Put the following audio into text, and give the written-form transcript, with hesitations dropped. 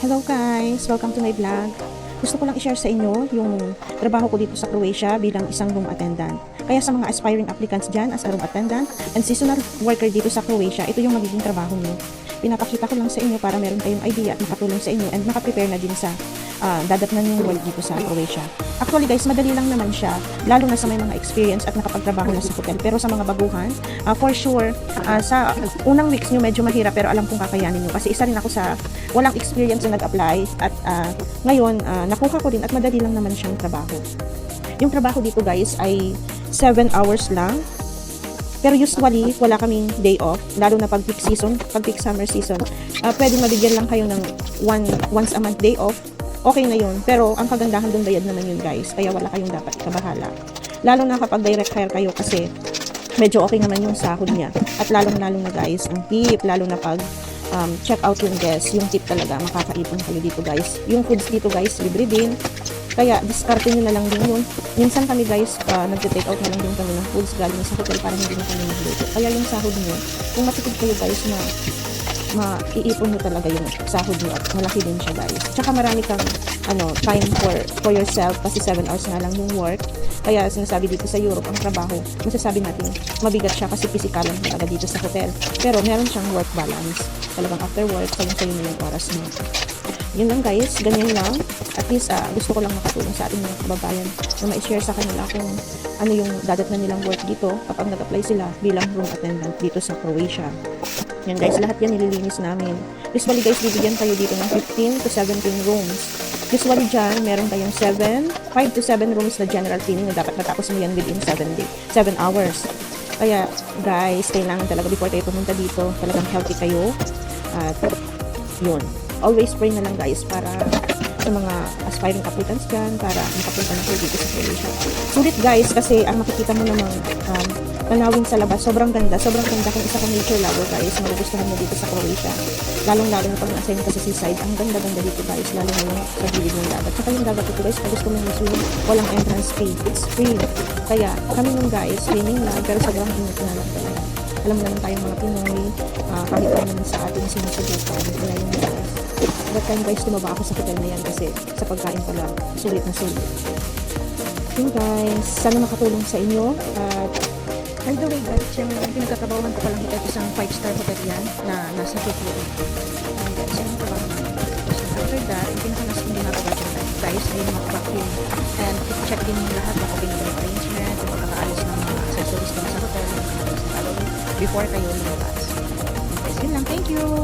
Hello guys! Welcome to my vlog. Gusto ko lang i-share sa inyo yung trabaho ko dito sa Croatia bilang isang room attendant. Kaya sa mga aspiring applicants dyan as a room attendant and seasonal worker dito sa Croatia, ito yung magiging trabaho nyo. Pinapakita ko lang sa inyo para meron kayong idea at makatulong sa inyo and makaprepare na din sa dadatnan yung work dito sa Croatia. Actually guys, madali lang naman siya, lalo na sa may mga experience at nakapagtrabaho na sa hotel. Pero sa mga baguhan, for sure, sa unang weeks nyo medyo mahirap pero alam kong kakayanin nyo. Kasi isa rin ako sa walang experience na nag-apply at ngayon, nakuha ko din at madali lang naman siyang trabaho. Yung trabaho dito guys ay 7 hours lang. Pero usually, wala kaming day off, lalo na pag peak season, pag peak summer season. Pwede mabigyan lang kayo ng once a month day off. Okay na yun. Pero ang kagandahan doon, bayad naman yun guys. Kaya wala kayong dapat ikabahala. Lalo na kapag direct hire kayo kasi medyo okay naman yung sahod niya. At lalong-lalo na guys, ang tip, lalo na pag check out yung guest, yung tip talaga, makakaipon kayo dito guys. Yung foods dito guys, libre din. Kaya, discarte nyo na lang din yun. Minsan kami guys, nag-take out na lang din kami ng foods galing sa hotel para hindi na kami magluto. Kaya yung sahod nyo, kung matipid kayo guys na maiipon nyo talaga yung sahod nyo at malaki din siya guys. Tsaka marami kang time for yourself kasi 7 hours na lang yung work. Kaya sinasabi dito sa Europe, ang trabaho, masasabi natin, mabigat siya kasi physicalan talaga dito sa hotel. Pero meron siyang work balance. Talagang after work, sayang-sayo mo yung oras mo. Yun lang guys, ganyan lang. At least gusto ko lang makatulong sa ating mga kababayan na ma-share sa kanila kung ano yung dadatnan nilang work dito kapag nag-apply sila bilang room attendant dito sa Croatia. Yan guys, lahat yan nililinis namin. Usually guys, bibigyan kayo dito ng 15 to 17 rooms. Usually dyan, meron kayong 5 to 7 rooms na general cleaning na dapat matapos mo yan within 7 hours. Kaya guys, kailangan talaga before kayo pumunta dito, talagang healthy kayo. At yun, always pray na lang guys para sa mga aspiring applicants dyan para makapunta na kayo dito sa Croatia. Sulit guys kasi ang makikita mo namang tanawin sa labas, sobrang ganda kung isa kang nature lover guys, magugustuhan mo dito sa Croatia. Lalong-lalo na pag na-assign ka sa seaside, ang ganda-ganda dito guys, lalo na yung sa gilid ng dagat. Saka yung dagat dito guys, pag gusto mong swim, walang entrance fee, it's free. Kaya kami nung guys, swimming lang, pero sobrang init na lang talaga. Alam mo naman tayong mga Pinoy, kahit ano naman sa ating sinusubukan, kaya yung guys. That time guys, tumaba ako sa hotel na yan kasi sa pagkain pala, sulit na sulit. Yun guys, sana makatulong sa inyo at by the way guys, yung pinagkakabawan ko palang hotel, isang 5-star hotel yan na nasa Tokyo. And guys, yung trabaho namin. So after that, yung pinakalas kong ginagawa dyan guys, ay yung mga vacuum. And check din yung lahat ng opening arrangement, yung pagkakaalis ng mga accessories naman sa hotel, before kayo lumabas. Guys, yun lang. Thank you!